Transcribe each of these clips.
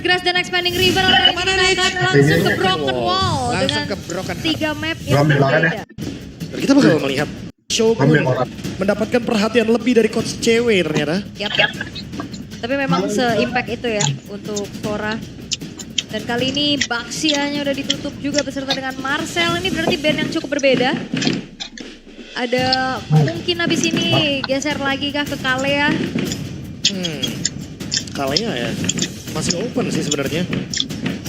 Grass dan Expanding River digunakan langsung ke Broken Wall Langsung dengan ke Broken Heart. 3 map yang berbeda. Dan kita bakal melihat Shogun mendapatkan perhatian lebih dari coach cewek ternyata. Yap. Tapi memang se-impact itu ya untuk Sora. Dan kali ini Baxianya udah ditutup juga beserta dengan Marcel. Ini berarti band yang cukup berbeda. Ada mungkin habis ini geser lagi kah ke Kalea. Kalenya ya masih open sih sebenarnya.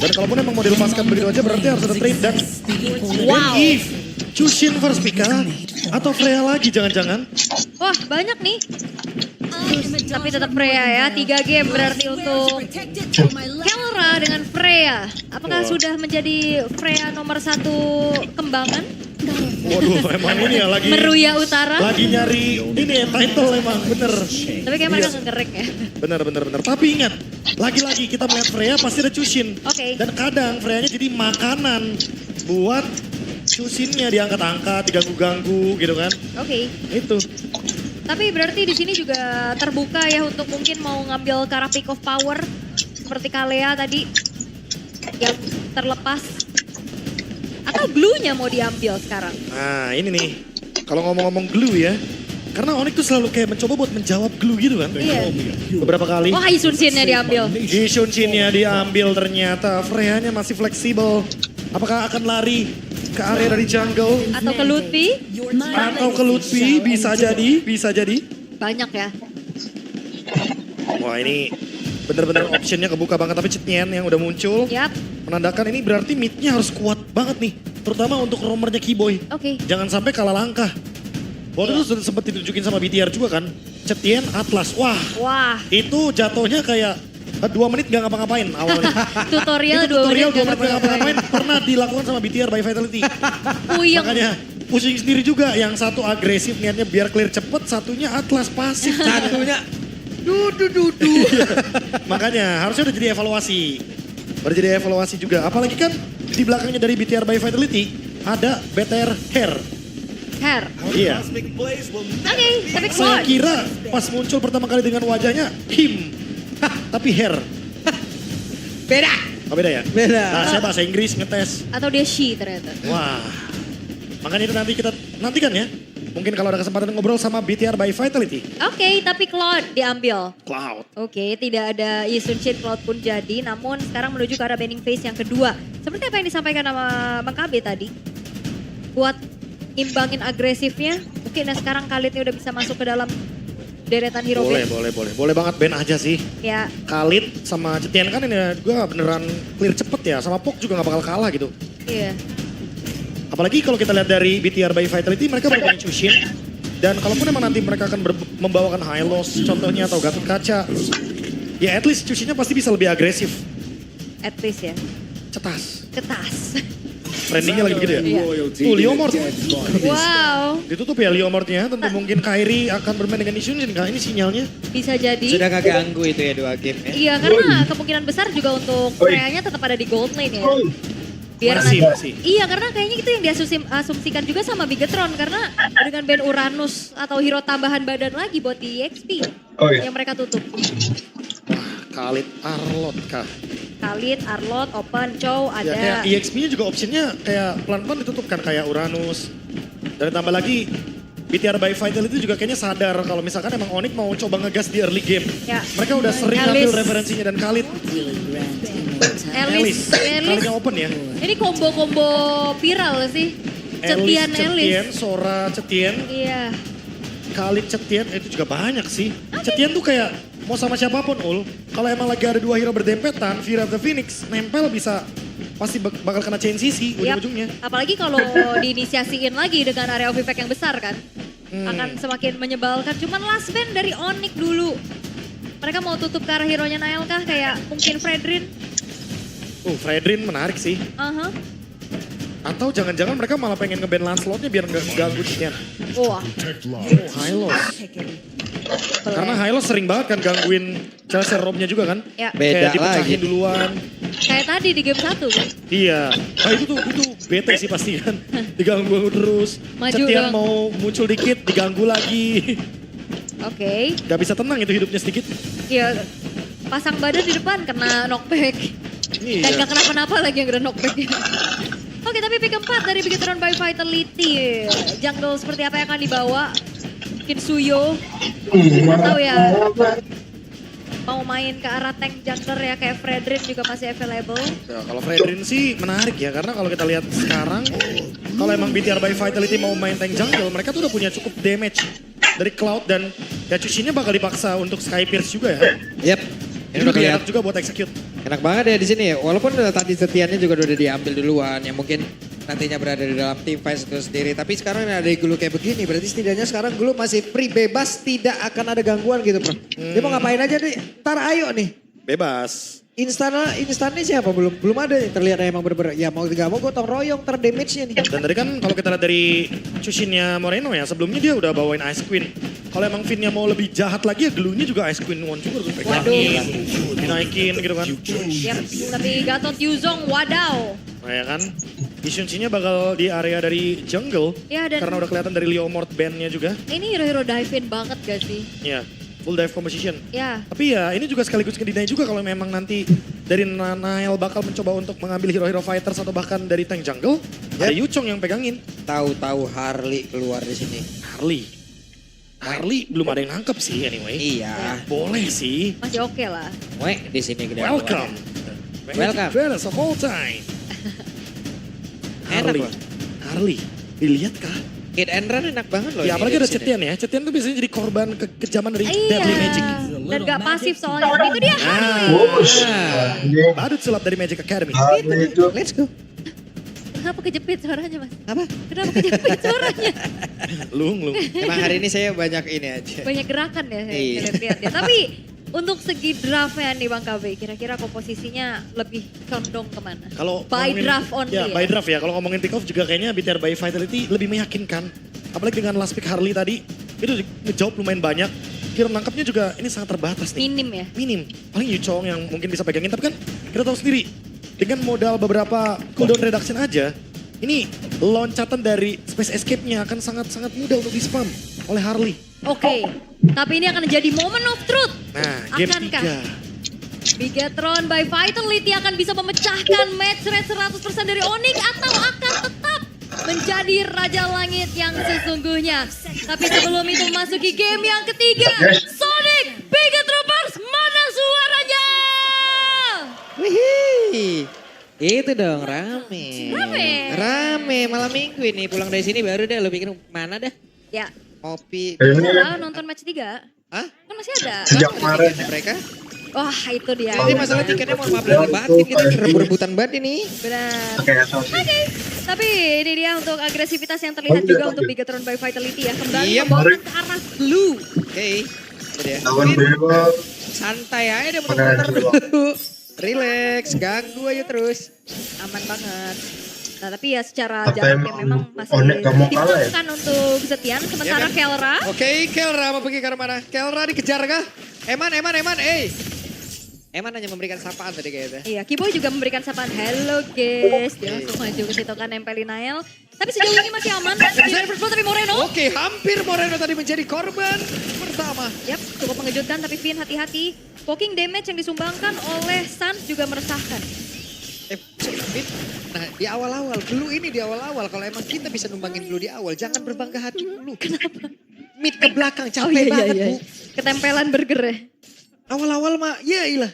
Dan kalaupun emang mau dilepaskan begitu aja berarti harus ada trade dan Wow. if Chushin versus Pika atau Freya lagi jangan-jangan. Wah banyak nih. Tapi tetap Freya ya, 3 game berarti untuk Kelra dengan Freya. Apakah sudah menjadi Freya nomor 1 kembangan? Waduh emang ini ya lagi Meruya Utara. lagi nyari ini ya title emang bener. Tapi kayak mereka ngerek ya. Bener. Tapi ingat, lagi-lagi kita melihat Freya pasti ada Chushin. Oke. Dan kadang Freyanya jadi makanan buat Chushinnya diangkat-angkat, diganggu-ganggu gitu kan. Oke. Itu. Tapi berarti di sini juga terbuka ya untuk mungkin mau ngambil ke arah pick of power seperti Kalea tadi yang terlepas. Atau glue-nya mau diambil sekarang? Nah ini nih, kalau ngomong-ngomong glue ya. Karena Onyx tuh selalu kayak mencoba buat menjawab glue gitu kan. Iya. Beberapa kali. Wah, Isun Shin-nya diambil. Shin-nya diambil ternyata. Freyanya masih fleksibel. Apakah akan lari ke area dari jungle? Atau ke Lutfi? Atau ke Lutfi? Bisa jadi. Banyak ya. Wah ini bener-bener optionnya kebuka banget. Tapi Chetnyen yang udah muncul. Yap. Menandakan ini berarti mid-nya harus kuat banget nih. Terutama untuk roamernya Keyboy. Oke. Jangan sampai kalah langkah. Waktu itu sudah sempat ditunjukin sama BTR juga kan. Chetnyen, Atlas. Wah Wah, itu jatuhnya kayak 2 menit gak ngapa-ngapain awalnya. tutorial Itu 2 tutorial 2 menit. menit gak ngapa-ngapain. Pernah dilakukan sama BTR by Vitality. Puyeng. Makanya pusing sendiri juga. Yang satu agresif niatnya biar clear cepet. Satunya Atlas pasif. Satunya Makanya harusnya udah jadi evaluasi. Udah jadi evaluasi juga. Apalagi kan di belakangnya dari BTR by Vitality ada BTR Hair. Hair. Iya. Oke, tapi Saya keluar. kira pas muncul pertama kali dengan wajahnya him. Tapi Hair. beda. Oh beda ya? Beda. Nah saya bahasa Inggris ngetes. Atau dia she ternyata. Wah. Makanya itu nanti kita nantikan ya. Mungkin kalau ada kesempatan ngobrol sama BTR by Vitality. Oke, tapi Cloud diambil. Cloud. Oke, tidak ada Isun Shin, Cloud pun jadi. Namun sekarang menuju ke arah banning phase yang kedua. Seperti apa yang disampaikan sama Bang KB tadi. Buat imbangin agresifnya. Mungkin sekarang Khalidnya udah bisa masuk ke dalam deretan hero Boleh, band. boleh. Boleh banget ban aja sih. Ya, Khalid sama Chetnyen kan ini juga beneran clear cepet ya. Sama Pok juga gak bakal kalah gitu. iya. Apalagi kalau kita lihat dari BTR by Vitality, mereka baru punya Chushin. Dan kalaupun emang nanti mereka akan membawakan Hylos contohnya atau Gatot Kaca. Ya at least Chushinnya pasti bisa lebih agresif. At least ya. Cetas. Ketas. Trendingnya lagi begitu ya. Iya. Leomord. Wow, Ditutup ya Leomordnya. Tentu mungkin Kairi akan bermain dengan Isun Shin. Ini sinyalnya. bisa jadi. Sudah keganggu itu ya 2 game ya. Iya, karena kemungkinan besar juga untuk Freya-nya tetap ada di gold lane ya. Biar Masih. Iya, karena kayaknya itu yang diasumsikan juga sama Bigetron. Karena dengan band Uranus atau hero tambahan badan lagi buat di EXP yang mereka tutup. Wah, Khalid Arlot kah? Khalid, Arlot, Open, Chow, Ya, ada. kayak EXP-nya juga optionnya kayak pelan-pelan ditutup kan. Kayak Uranus. Dan tambah lagi BTR by Vitality juga kayaknya sadar kalau misalkan emang Onyx mau coba ngegas di early game. Ya. Mereka udah sering Alice. ngambil referensinya dan Khalid. Alice. Khalidnya open ya. Ini combo-combo viral sih. Cetian Chetnyen, Alice. Sora Chetnyen, Iya. Khalid Chetnyen, itu juga banyak sih. Chetnyen tuh kayak mau sama siapapun ul. Kalau emang lagi ada 2 hero berdempetan, Vira the Phoenix nempel bisa pasti bakal kena chain CC Yap. ujung-ujungnya. Apalagi kalau diinisiasiin lagi dengan area of effect yang besar kan. Akan semakin menyebalkan. Cuman last band dari Onyx dulu. Mereka mau tutup ke arah hero-nya Nael kah? Kayak mungkin Fredrin. Fredrin menarik sih. Aha. Atau jangan-jangan mereka malah pengen nge-ban Lancelotnya biar nggak ganggu Chetnyen. Wah. Hylos. Karena Hylos sering banget kan gangguin Chelsea Rob-nya juga kan. Ya. Beda Kayak dipecahin lagi. duluan. Kayak tadi di game 1 kan. Iya. Nah itu bete sih pasti kan. Diganggu terus. Maju Chetnyen dong. mau muncul dikit diganggu lagi. Oke. Gak bisa tenang itu hidupnya sedikit. Ya. pasang badan di depan kena knockback. Dan Iya. gak kenapa-napa lagi yang kena knockback. Oke, tapi pick 4 dari Bigetron by Vitality. Jungle seperti apa yang akan dibawa? Mungkin Suyo. Nggak tahu ya. Mau main ke arah tank jungler ya, kayak Fredrin juga masih available. Ya, kalau Fredrin sih menarik ya, karena kalau kita lihat sekarang, kalau emang BTR by Vitality mau main tank jungle, mereka tuh udah punya cukup damage dari Cloud dan ya Chushin-nya bakal dipaksa untuk Sky Pierce juga ya. Yap. Ini Ini udah lebih kelihatan. enak juga buat execute. Enak banget ya di sini ya. Walaupun tadi setiannya juga udah diambil duluan. Yang mungkin nantinya berada di dalam tim fight itu sendiri. Tapi sekarang ada Gulu kayak begini. Berarti setidaknya sekarang Gulu masih free bebas. Tidak akan ada gangguan gitu bro. Dia mau ngapain aja nih. Ntar ayo nih. Bebas. Instannya siapa? Belum ada nih. Terlihat emang bener-bener. Ya mau gak mau gotong royong terdamage-nya nih. Dan tadi kan kalau kita lihat dari Chushin-nya Moreno ya, sebelumnya dia udah bawain Ice Queen. Kalau emang Finn-nya mau lebih jahat lagi ya Glue-nya juga Ice Queen One juga tuh pegangin, dinaikin gitu kan. Yap, tapi Gatot Yuzong wadaw. Nah ya kan, Isunshinya bakal di area dari jungle. Ya, dan Karena udah kelihatan dari Leomord band-nya juga. ini hero-hero dive-in banget gak sih? Ya, full dive composition. Ya, Tapi ya ini juga sekaligus ngedinai juga kalau memang nanti dari Nanael bakal mencoba untuk mengambil hero-hero fighters atau bahkan dari tank jungle. Ada Yuchong yang pegangin. Tahu-tahu Harley keluar di sini. Harley belum ada yang nangkep sih anyway. Iya. Boleh sih. masih oke lah. Weh di sini gede. Welcome. Welcome. Best of all time. Enak loh. Harley, dilihat kah? Hit and run enak banget loh. Ya ini apalagi di ada sini. Cetian ya. Cetian tuh biasanya jadi korban kekejaman dari Iya, Deadly Magic. dan gak pasif soalnya. Itu dia Harley. Ah, Badut sulap dari Magic Academy. let's go. Kenapa kejepit suaranya mas? Apa? Kenapa kejepit suaranya? Lung. Emang hari ini saya banyak ini aja. Banyak gerakan ya saya Iya. lihat ya. Tapi untuk segi draftnya nih Bang KB, kira-kira komposisinya lebih condong kemana? Kalau By ngomongin- draft only ya, ya? by draft ya. Kalau ngomongin pick off juga kayaknya BTR by Vitality lebih meyakinkan. Apalagi dengan last pick Harley tadi, itu ngejawab lumayan banyak. Kira nangkapnya juga ini sangat terbatas nih. Minim ya? Minim. Paling Yuchong yang mungkin bisa pegangin. Tapi kan kita tahu sendiri, dengan modal beberapa cooldown reduction aja, ini loncatan dari Space Escape-nya akan sangat-sangat mudah untuk di-spam oleh Harley. Oke, tapi ini akan jadi moment of truth. Nah, game Akankah 3. Bigetron by Vitality akan bisa memecahkan match rate 100% dari Onyx atau akan tetap menjadi Raja Langit yang sesungguhnya. Tapi sebelum itu memasuki game yang ketiga, Sonic Bigetroopers mana suaranya? Wih, itu dong rame. Rame. Malam minggu ini pulang dari sini baru deh lo pikir mana dah? Ya, Kopi. lah nonton match 3. Hah? Kan masih ada. Sejak kemarin. Mereka? Wah, itu dia. Tapi masalah tiketnya mau maaf dari batin kita rebut-rebutan banget ini. Benar. Pakai asosiasi. Tapi ini dia untuk agresivitas yang terlihat juga untuk Bigetron by Vitality ya. Kembali Iya, membawa ke arah blue. Oke. Itu dia. Lawan bebas. Santai aja deh Pakai muter-muter asosiasi. dulu. Relax, ganggu aja terus. Aman banget. Nah tapi ya secara Apa jaraknya emang memang masih Onyx gak mau kalah ya? dibutuhkan untuk Setian. Sementara Iya kan? Kelra, Oke, Kelra mau pergi ke arah mana? Kelra dikejar kah? Eman, Eman hanya memberikan sapaan tadi kayaknya. iya Kiboy juga memberikan sapaan hello guys. Dia langsung maju ke situ kan nempelin Nael. Tapi sejauh ini masih aman. Dari first blood dari Moreno. Oke, hampir Moreno tadi menjadi korban pertama. Yap, cukup mengejutkan tapi Finn hati-hati. Poking damage yang disumbangkan oleh Sans juga meresahkan. Fit. Nah, di awal-awal, dulu ini di awal-awal kalau emang kita bisa numbangin dulu di awal, jangan berbangga hati dulu. Kenapa? Mid ke belakang capek banget, Bu. Ketempelan burger ya. Awal-awal mah, ya ilah.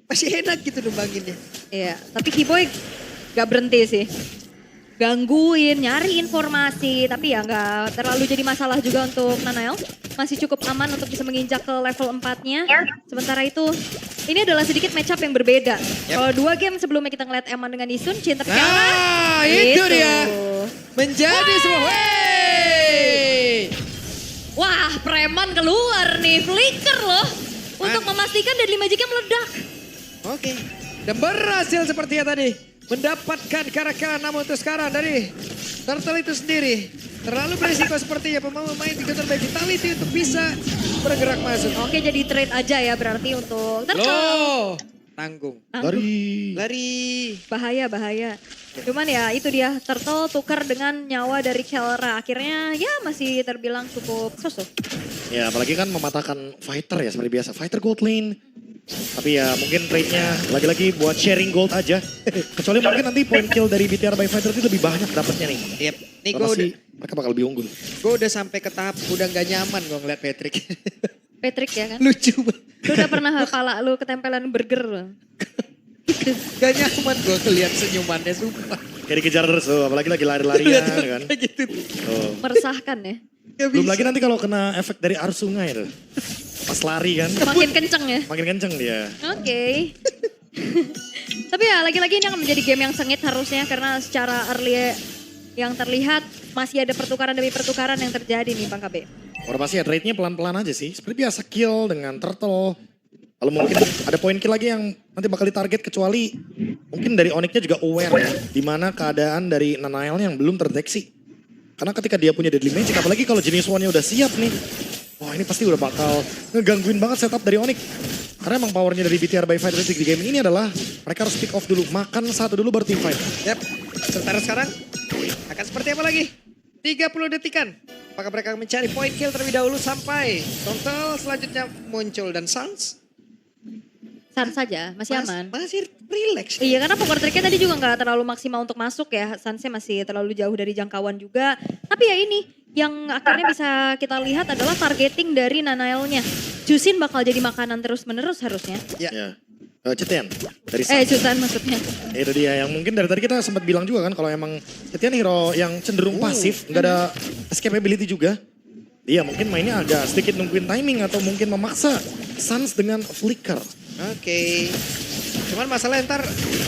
Masih enak gitu numbanginnya. Iya, tapi Kiboy gak berhenti sih. Gangguin, nyari informasi, tapi ya nggak terlalu jadi masalah juga untuk Nanael. Masih cukup aman untuk bisa menginjak ke level 4-nya. Sementara itu, ini adalah sedikit match up yang berbeda. Kalau 2 game sebelumnya kita ngeliat Eman dengan Isun, Chin tapi Kelra. Nah, itu dia. Menjadi semua. Wey! Wah, preman keluar nih, flicker loh. Untuk memastikan Deadly Magic-nya meledak. Oke. Dan berhasil seperti yang tadi. Mendapatkan karakter namun untuk sekarang dari Turtle itu sendiri. Terlalu berisiko sepertinya pemain tiga terbaik Vitality untuk bisa bergerak masuk. Oke, jadi trade aja ya berarti untuk Turtle. Loh, tanggung. Lari. Bahaya. Cuman ya itu dia, Turtle tukar dengan nyawa dari Kelra. Akhirnya ya masih terbilang cukup sosok. Ya apalagi kan mematahkan fighter ya seperti biasa. Fighter gold lane Tapi ya mungkin trade-nya lagi-lagi buat sharing gold aja. Kecuali mungkin nanti point kill dari BTR by Fighter itu lebih banyak dapatnya nih. Yep. Nih Karena sih mereka bakal lebih unggul. gue udah sampai ke tahap udah gak nyaman gue ngeliat Patrick. Patrick ya kan? Lucu banget. Lu udah pernah pala lu ketempelan burger loh. Gitu. Gak nyaman gue ngeliat senyumannya sumpah. Kayak dikejar terus tuh, apalagi lagi lari-larian kan. Kayak gitu. Oh. Meresahkan ya. Gak Belum bisa. lagi nanti kalau kena efek dari arus sungai tuh. Pas lari kan, Makin kenceng ya. makin kenceng dia. Oke. Tapi ya lagi-lagi ini akan menjadi game yang sengit harusnya karena secara early yang terlihat masih ada pertukaran demi pertukaran yang terjadi nih Bang KB. Orang pasti ya trade-nya pelan-pelan aja sih. Seperti biasa kill dengan turtle. Lalu mungkin ada poin kill lagi yang nanti bakal ditarget kecuali mungkin dari Onyx-nya juga aware ya. Dimana keadaan dari Nanael yang belum terdeteksi. Karena ketika dia punya deadly magic, apalagi kalau jenis one-nya udah siap nih. Wah ini pasti udah bakal ngegangguin banget setup dari Onyx. Karena emang powernya dari BTR by Fighter di game ini adalah mereka harus pick off dulu. Makan satu dulu baru team fight. Yap. Sementara sekarang akan seperti apa lagi? 30 detikan. Apakah mereka akan mencari point kill terlebih dahulu sampai total selanjutnya muncul dan Sans San saja, masih aman. Masih relax. Iya karena power trick-nya tadi juga nggak terlalu maksimal untuk masuk ya. Sansnya masih terlalu jauh dari jangkauan juga. Tapi ya ini yang akhirnya bisa kita lihat adalah targeting dari Nanaelnya. Jusin bakal jadi makanan terus-menerus harusnya. Ya. Cetian dari Sun. Jusan maksudnya. Itu dia yang mungkin dari tadi kita sempat bilang juga kan kalau emang Cetian hero yang cenderung pasif, nggak ada escapability juga. Dia mungkin mainnya agak sedikit nungguin timing atau mungkin memaksa Sans dengan flicker. Oke. Cuman masalahnya ntar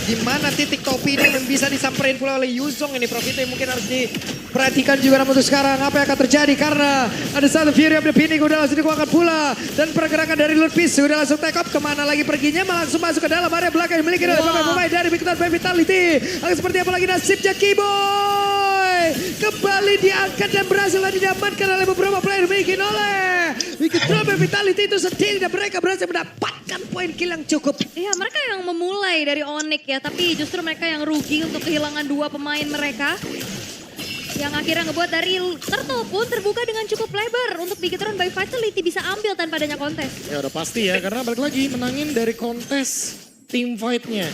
di mana titik topi ini yang bisa disamperin pula oleh Yuzong ini Prof itu yang mungkin harus diperhatikan juga namun untuk sekarang apa yang akan terjadi karena ada satu Fury of the Pinning udah langsung dikuangkan pula dan pergerakan dari Lord Peace udah langsung take off kemana lagi perginya malah langsung masuk ke dalam area belakang yang dimiliki oleh pemain-pemain dari Victor by Vitality. Akan seperti apa lagi nasibnya Kiboy kembali diangkat dan berhasil tadi diamankan oleh beberapa player bikin oleh Victor by Vitality itu sendiri dan mereka berhasil mendapatkan poin kill yang cukup. Iya mereka yang memulai dari Onyx ya. Tapi justru mereka yang rugi untuk kehilangan dua pemain mereka. Yang akhirnya ngebuat dari Turtle pun terbuka dengan cukup lebar. Untuk Bigetron by Vitality bisa ambil tanpa adanya kontes. Ya udah pasti ya karena balik lagi menangin dari kontes team fight-nya.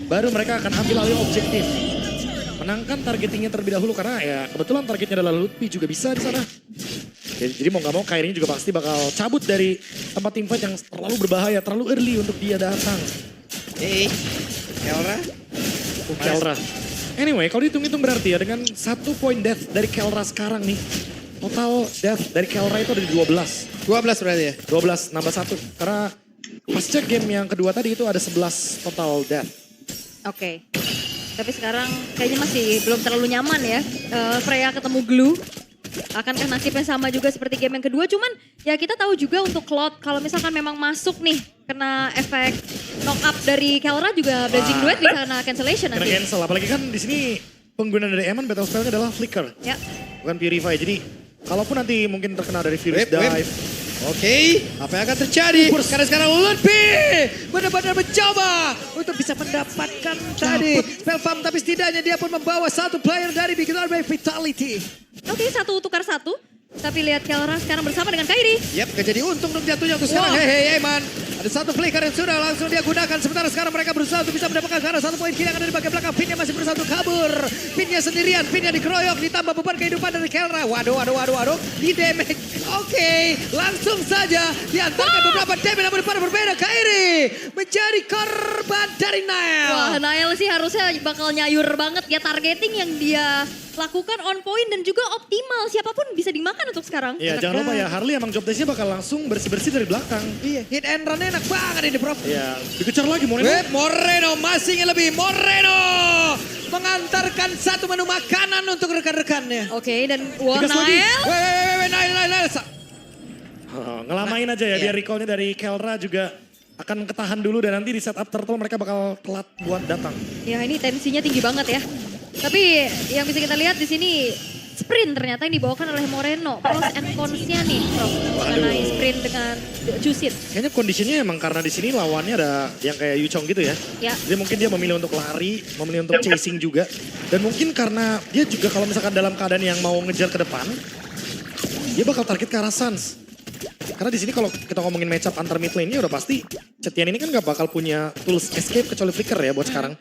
Baru mereka akan ambil alih objektif. Menangkan targetingnya terlebih dahulu karena ya kebetulan targetnya adalah Lutfi juga bisa di sana. Ya, jadi mau gak mau Kairi juga pasti bakal cabut dari tempat team fight yang terlalu berbahaya, terlalu early untuk dia datang. Kelra. Kelra. Anyway, kalau dihitung-hitung berarti ya dengan 1 point death dari Kelra sekarang nih. Total death dari Kelra itu ada di 12. 12 berarti ya? 12 nambah 1. Karena pasca game yang kedua tadi itu ada 11 total death. Oke. Tapi sekarang kayaknya masih belum terlalu nyaman ya. Freya ketemu Glue. Akankah nasibnya sama juga seperti game yang kedua? Cuman ya kita tahu juga untuk Cloud kalau misalkan memang masuk nih kena efek knock up dari Kelra juga Blazing Duet bisa kena cancellation Kena nanti. cancel, apalagi kan di sini pengguna dari Eman battle spellnya adalah Flicker. Ya. Bukan Purify, jadi kalaupun nanti mungkin terkena dari Furious Web. Dive. Oke, apa yang akan terjadi? Karena sekarang Lutfi benar-benar mencoba untuk bisa mendapatkan tadi spell farm, tapi setidaknya dia pun membawa satu player dari Bigetron by Vitality. Oke, 1 tukar 1. Tapi lihat Kelra sekarang bersama dengan Kairi. Yap, gak jadi untung untuk jatuhnya untuk sekarang. Wah. Hei, man. Ada satu flicker yang sudah langsung dia gunakan. Sementara sekarang mereka berusaha untuk bisa mendapatkan karena satu poin kill yang ada di bagian belakang. Pinnya masih berusaha untuk kabur. Pinnya sendirian, pinnya dikeroyok. Ditambah beban kehidupan dari Kelra. Waduh. Di damage. Oke, langsung saja diantarkan beberapa damage. Namun pada berbeda, Kairi menjadi korban dari Nael. Wah, Nael sih harusnya bakal nyayur banget ya targeting yang dia lakukan on point dan juga optimal. Siapapun bisa dimakan untuk sekarang. Iya, jangan lupa ya Harley emang job desk-nya bakal langsung bersih-bersih dari belakang. Iya, hit and run enak banget ini, Prof. Iya, dikejar lagi Moreno. Moreno masih ingin lebih. Moreno mengantarkan satu menu makanan untuk rekan-rekannya. Oke, dan wah Digas lagi. Nael. Oh, ngelamain aja ya biar recall-nya dari Kelra juga akan ketahan dulu dan nanti di setup Turtle mereka bakal telat buat datang. Ya ini tensinya tinggi banget ya. Tapi yang bisa kita lihat di sini sprint ternyata yang dibawakan oleh Moreno. Pros and cons-nya nih, Prof. Mengenai sprint dengan Jusit. Kayaknya kondisinya emang karena di sini lawannya ada yang kayak Yuchong gitu ya. Ya. Jadi mungkin dia memilih untuk lari, memilih untuk chasing juga. Dan mungkin karena dia juga kalau misalkan dalam keadaan yang mau ngejar ke depan, dia bakal target ke arah Sans. Karena di sini kalau kita ngomongin matchup antar mid lane-nya udah pasti Cetian ini kan gak bakal punya tools escape kecuali flicker ya buat sekarang.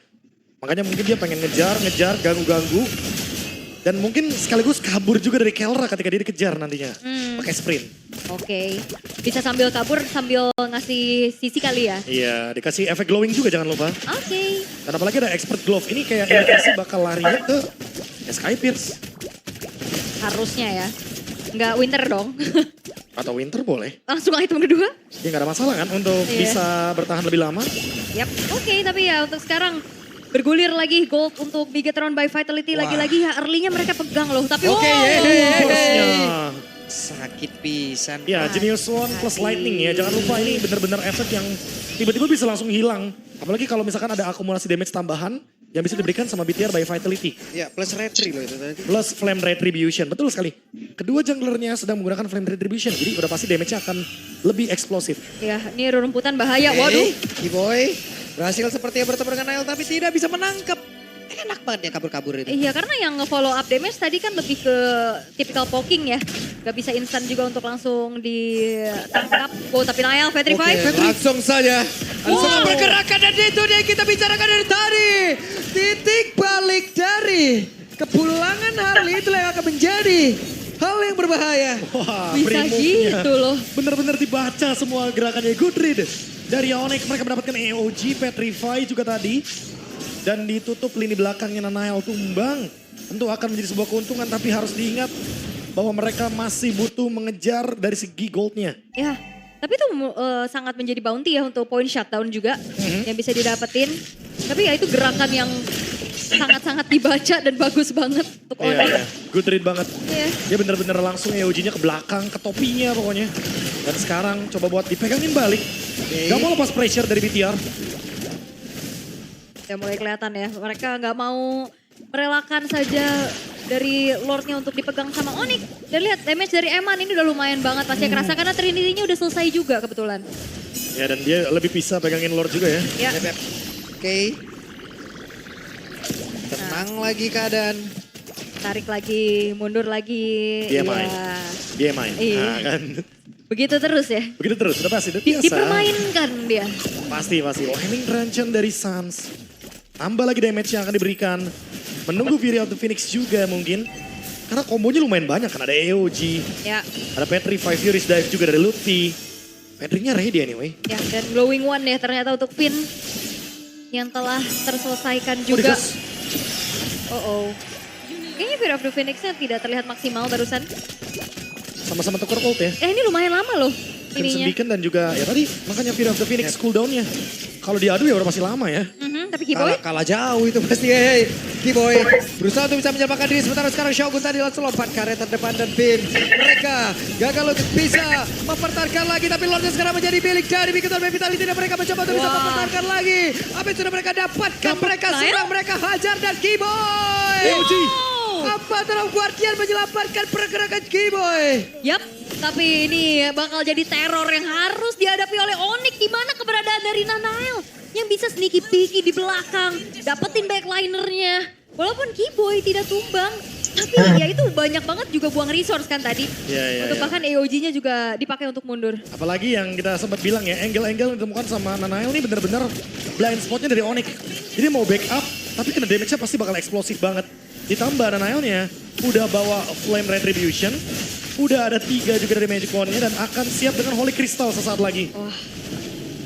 Makanya mungkin dia pengen ngejar, ganggu-ganggu. Dan mungkin sekaligus kabur juga dari Kelra ketika dia dikejar nantinya. Pakai sprint. Oke, bisa sambil kabur sambil ngasih sisi kali ya. Iya, dikasih efek glowing juga jangan lupa. Oke. Dan apalagi ada expert glove. Ini kayak indikasi bakal larinya ke Sky Pierce. Harusnya ya. Nggak winter dong. Atau Winter boleh. Langsung item kedua. Ya gak ada masalah kan untuk Iya. bisa bertahan lebih lama. Yap, oke, tapi ya untuk sekarang bergulir lagi gold untuk Bigetron by Vitality. Wah. Lagi-lagi ya early-nya mereka pegang loh. Tapi Oke, wow. Force-nya. Sakit pisan. Ya, Genius Swan plus Lightning ya. Jangan lupa ini benar-benar efek yang tiba-tiba bisa langsung hilang. Apalagi kalau misalkan ada akumulasi damage tambahan yang bisa diberikan sama BTR by Vitality. Ya, plus retri loh itu tadi. Plus Flame Retribution, betul sekali. Kedua junglernya sedang menggunakan Flame Retribution, jadi udah pasti damage-nya akan lebih eksplosif. Ya, ini rumputan bahaya. Waduh. Kiboy berhasil sepertinya bertemu dengan Nail tapi tidak bisa menangkap. Enak banget ya kabur-kabur itu. Iya, karena yang nge-follow up damage tadi kan lebih ke typical poking ya. Gak bisa instan juga untuk langsung ditangkap. Oh, tapi Nail, Petrify. Langsung saja. Langsung Wow. pergerakan dan itu dia kita bicarakan dari tadi. Titik balik dari kepulangan Harley itulah yang akan menjadi hal yang berbahaya. Wah, Bisa pre-move-nya gitu loh. bener-bener dibaca semua gerakannya. Good read. Dari Onyx mereka mendapatkan AOG, Petrify juga tadi. Dan ditutup lini belakangnya Nanael tumbang. Tentu akan menjadi sebuah keuntungan tapi harus diingat bahwa mereka masih butuh mengejar dari segi goldnya. Ya, tapi itu sangat menjadi bounty ya untuk point shutdown juga yang bisa didapetin. Tapi ya itu gerakan yang sangat-sangat dibaca dan bagus banget untuk Iya, Onyx. iya. Good read banget. Iya. Dia bener-bener langsung AOG-nya ke belakang, ke topinya pokoknya. Dan sekarang coba buat dipegangin balik. Gak mau lepas pressure dari BTR. Ya mulai kelihatan ya, mereka nggak mau merelakan saja dari Lordnya untuk dipegang sama Onyx. Dan lihat damage dari Eman ini udah lumayan banget pasti kerasa karena Trinity-nya udah selesai juga kebetulan. Ya dan dia lebih bisa pegangin Lord juga ya. Ya, Yep, yep. Oke. Tenang lagi keadaan. tarik lagi, mundur lagi. Dia main. Ya. Dia main. Iya. Nah, kan. Begitu terus ya. Begitu terus, udah pasti. Udah biasa. Dipermainkan dia. Pasti. Lightning Ranchan dari Suns. Tambah lagi damage yang akan diberikan. Menunggu Fury of the Phoenix juga mungkin. Karena kombonya lumayan banyak kan. Ada AOG, Ya, ada Petrify, Furious Dive juga dari Lutfi. Patricknya ready anyway. ya dan glowing one ya ternyata untuk Finn yang telah terselesaikan juga. digas. Oh. Kayaknya Fear of the Phoenix-nya tidak terlihat maksimal barusan. Sama-sama tukar ult ya. Ini lumayan lama loh Crimson ininya. Beacon dan juga ya tadi makanya Fear of the Phoenix cooldown-nya. Kalau diadu ya udah pasti lama ya. Tapi Kiboy, Kalah jauh itu pasti. Hey, Kiboy berusaha untuk bisa menyelamatkan diri. Sementara sekarang Shogun tadi langsung lompat ke area terdepan dan Finn. Mereka gagal untuk bisa mempertahankan lagi. Tapi Lordnya sekarang menjadi milik dari Bigetron Vitality. Dan mereka mencoba untuk bisa Wah. mempertahankan lagi. Apa yang sudah mereka dapatkan? Mereka Nail? serang, mereka hajar dan Kiboy. AOG. Apa dalam Guardian menyelamatkan pergerakan Kiboy? yap. Tapi ini bakal jadi teror yang harus dihadapi oleh Onyx. Di mana keberadaan dari Nanael yang bisa sneaky peeky di belakang, dapetin backlinernya. Walaupun Kiboy tidak tumbang, tapi ya itu banyak banget juga buang resource kan tadi. Iya, Untuk iya. bahkan AOG-nya juga dipakai untuk mundur. Apalagi yang kita sempat bilang ya, angle-angle yang ditemukan sama Nanael ini benar-benar blind spotnya dari Onyx. Jadi mau backup, tapi kena damage-nya pasti bakal eksplosif banget. Ditambah Nanaelnya udah bawa Flame Retribution, udah ada 3 juga dari Magic Wand-nya dan akan siap dengan Holy Crystal sesaat lagi. Wah,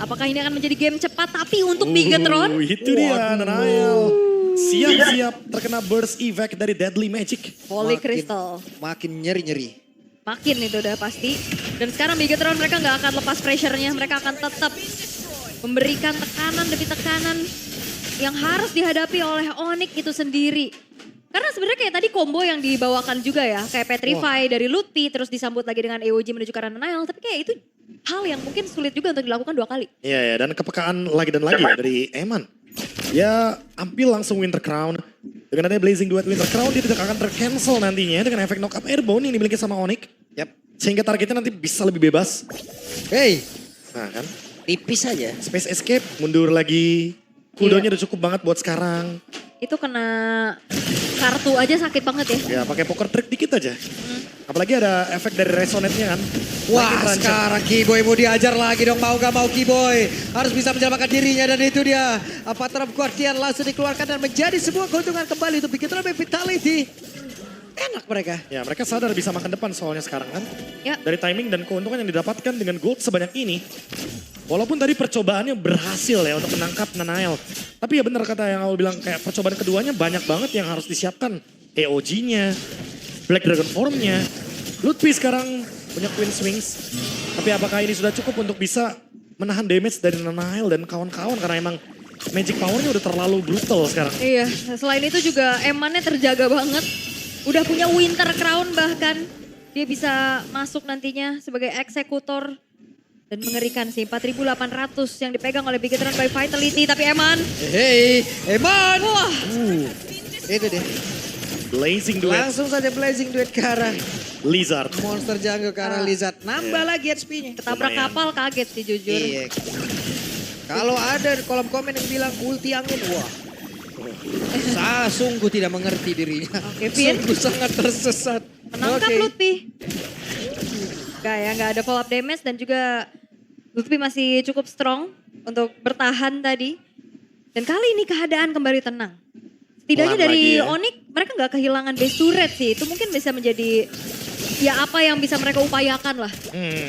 apakah ini akan menjadi game cepat tapi untuk Bigetron? Itu dia Nanael. Siap-siap terkena burst effect dari Deadly Magic. Holy Crystal. Makin nyeri-nyeri. Makin itu udah pasti. Dan sekarang Bigetron mereka nggak akan lepas pressure-nya. Mereka akan tetap memberikan tekanan demi tekanan yang harus dihadapi oleh Onyx itu sendiri. Karena sebenarnya kayak tadi combo yang dibawakan juga ya. Kayak Petrify dari Lutfi terus disambut lagi dengan AOG menuju ke arah Nanael. Tapi kayak itu hal yang mungkin sulit juga untuk dilakukan 2 kali. Iya ya, dan kepekaan lagi dan lagi dari Eman. Ya, ambil langsung Winter Crown. Dengan adanya Blazing Duet Winter Crown, dia tidak akan tercancel nantinya dengan efek knock up airborne yang dimiliki sama Onyx. Yap. Sehingga targetnya nanti bisa lebih bebas. Hey, Nah kan, tipis aja. Space Escape, mundur lagi. Cooldownnya udah cukup banget buat sekarang. Itu kena kartu aja sakit banget ya. Ya pakai poker trick dikit aja. Apalagi ada efek dari resonate-nya kan. Wah, Makin rancang. sekarang Kiboy mau diajar lagi dong, mau gak mau Kiboy harus bisa menyelamatkan dirinya, dan itu dia Patrap Guardian langsung dikeluarkan dan menjadi sebuah keuntungan kembali untuk bikin Robin Vitality. Enak mereka. Ya mereka sadar bisa makan depan soalnya sekarang kan. Ya. Dari timing dan keuntungan yang didapatkan dengan gold sebanyak ini. Walaupun tadi percobaannya berhasil ya untuk menangkap Nanael. Tapi ya benar kata yang awal bilang, kayak percobaan keduanya banyak banget yang harus disiapkan. EOG-nya, Black Dragon Form-nya. Lutfi sekarang punya Queen Swings. Tapi apakah ini sudah cukup untuk bisa menahan damage dari Nanael dan kawan-kawan, karena emang magic power-nya udah terlalu brutal sekarang. Iya, selain itu juga emannya terjaga banget. Udah punya Winter Crown bahkan. Dia bisa masuk nantinya sebagai eksekutor. Dan mengerikan sih, 4.800 yang dipegang oleh Bigetron by Vitality. Tapi Eman, Hey, Eman. wah, Itu dia. Blazing duet Langsung saja blazing duet ke arah Lizard. monster jungle, ke arah Lizard. Nambah lagi HP-nya. ketabrak Lumayan. kapal kaget sih jujur. Iya. Kalau ada di kolom komen yang bilang ulti angin, wah. Saya sungguh tidak mengerti dirinya. Oke, Vin. Sungguh sangat tersesat. Menangkap Oke. Lutfi. Gak ada follow up damage dan juga Lutfi masih cukup strong untuk bertahan tadi. Dan kali ini keadaan kembali tenang. Setidaknya Pelan dari lagi ya. Onyx mereka gak kehilangan base turret sih. Itu mungkin bisa menjadi ya apa yang bisa mereka upayakan lah.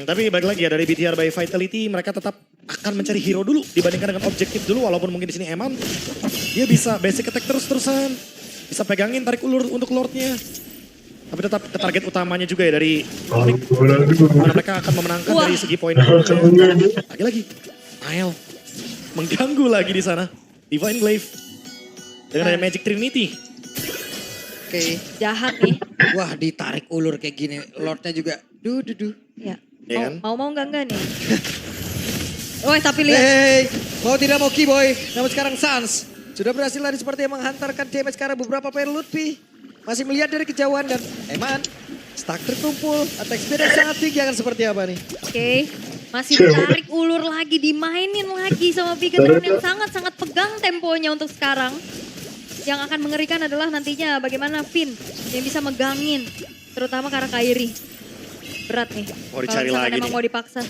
Tapi balik lagi ya, dari BTR by Vitality mereka tetap akan mencari hero dulu dibandingkan dengan objektif dulu, walaupun mungkin di sini Eman dia bisa basic attack terus-terusan, bisa pegangin tarik ulur untuk Lordnya. Tapi tetap ke target utamanya juga ya dari Onyx. Karena mereka akan memenangkan Wah. dari segi poin. Lagi-lagi Nael mengganggu lagi di sana. Divine Glaive dengan ada Magic Trinity. Oke. Jahat nih. Wah, ditarik ulur kayak gini. Lordnya juga. Duh. Ya. Iya kan? Mau enggak nih. Oh tapi lihat. Hey, mau tidak mau Kiboy. Namun sekarang Sans sudah berhasil lari seperti yang menghantarkan damage sekarang beberapa player Lutfi. Masih melihat dari kejauhan dan Eman. Stack terkumpul. Attack speed yang sangat tinggi akan seperti apa nih? Oke, masih ditarik ulur lagi, dimainin lagi sama Bigetron yang sangat-sangat pegang temponya untuk sekarang. Yang akan mengerikan adalah nantinya bagaimana Finn yang bisa megangin, terutama karena Kairi. Berat nih, Mau dicari kalau misalkan lagi emang nih. mau dipaksa.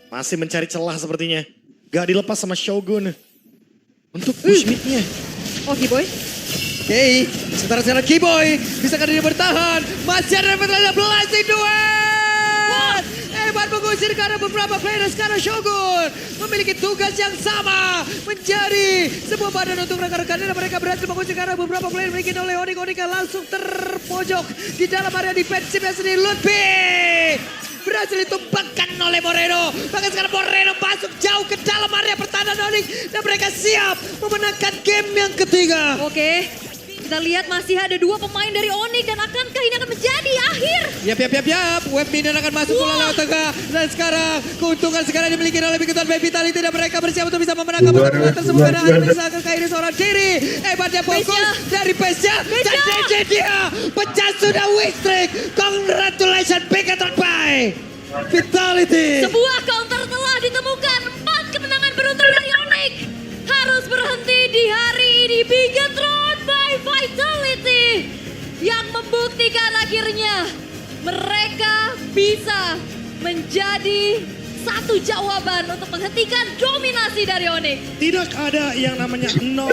Masih mencari celah sepertinya. Gak dilepas sama Shogun. Untuk push mid-nya. Oh Giboy, Oke, sementara Kiboy bisa kan dia bertahan. Masih ada blazing duet. Eman mengusir karena beberapa player dan sekarang Shogun memiliki tugas yang sama. Menjadi sebuah badan untuk rekan-rekannya dan mereka berhasil mengusir karena beberapa player dimiliki oleh Onyx. Onyx yang langsung terpojok di dalam area defensifnya sendiri. Lutfi berhasil ditumpahkan oleh Moreno. Bahkan sekarang Moreno masuk jauh ke dalam area pertahanan Onyx. Dan mereka siap memenangkan game yang ketiga. oke. Kita lihat masih ada dua pemain dari Onyx dan akankah ini akan menjadi akhir? Yap. Web minion akan masuk bola lewat tengah. Dan sekarang keuntungan sekarang dimiliki oleh Bigetron by Vitality. Dan mereka bersiap untuk bisa memenangkan pertempuran tersebut. Karena hanya bisa ke Kairi seorang diri. Hebatnya fokus Beja. dari Beja. Dan DJ dia pecah sudah Wistrik. Congratulations Bigetron by Vitality. Sebuah counter telah ditemukan. 4 kemenangan beruntun dari Onyx. Harus berhenti di hari ini. Bigetron by Vitality. Yang membuktikan akhirnya mereka bisa menjadi satu jawaban untuk menghentikan dominasi dari Onyx. Tidak ada yang namanya no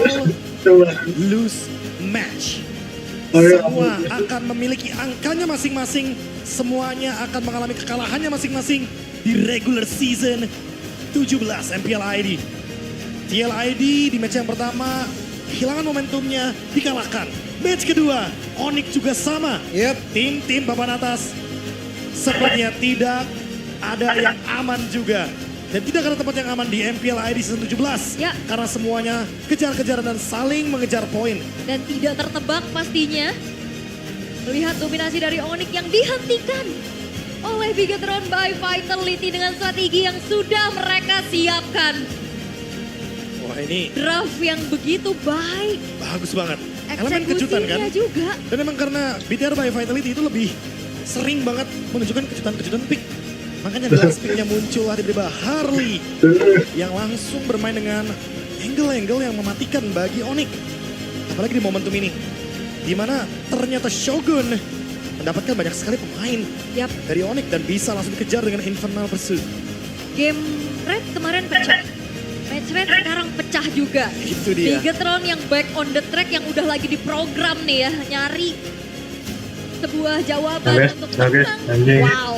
lose match. Semua akan memiliki angkanya masing-masing. Semuanya akan mengalami kekalahannya masing-masing di regular season 17 MPLID. TLID di match yang pertama kehilangan momentumnya, dikalahkan. Match kedua, Onyx juga sama. Yep. Tim papan atas sepertinya tidak ada yang aman juga. Dan tidak ada tempat yang aman di MPLID season 17. Ya. Karena semuanya kejar-kejaran dan saling mengejar poin. Dan tidak tertebak pastinya. Melihat dominasi dari Onyx yang dihentikan oleh Bigetron by Vitality dengan strategi yang sudah mereka siapkan. Wah ini Draft yang begitu baik. bagus banget. Elemen kejutan kan. Eksekusinya juga. Dan memang karena BTR by Vitality itu lebih sering banget menunjukkan kejutan-kejutan pick. Makanya last picknya muncul tiba-tiba Harley yang langsung bermain dengan angle-angle yang mematikan bagi Onyx. Apalagi di momentum ini. Di mana ternyata Shogun mendapatkan banyak sekali pemain Yap, dari Onyx dan bisa langsung dikejar dengan Infernal Pursuit. game red kemarin pecah. Match red sekarang pecah juga. Itu dia. Bigetron yang back on the track yang udah lagi diprogram nih ya, nyari sebuah jawaban Bagus, untuk bagus, menang. anjing. Wow,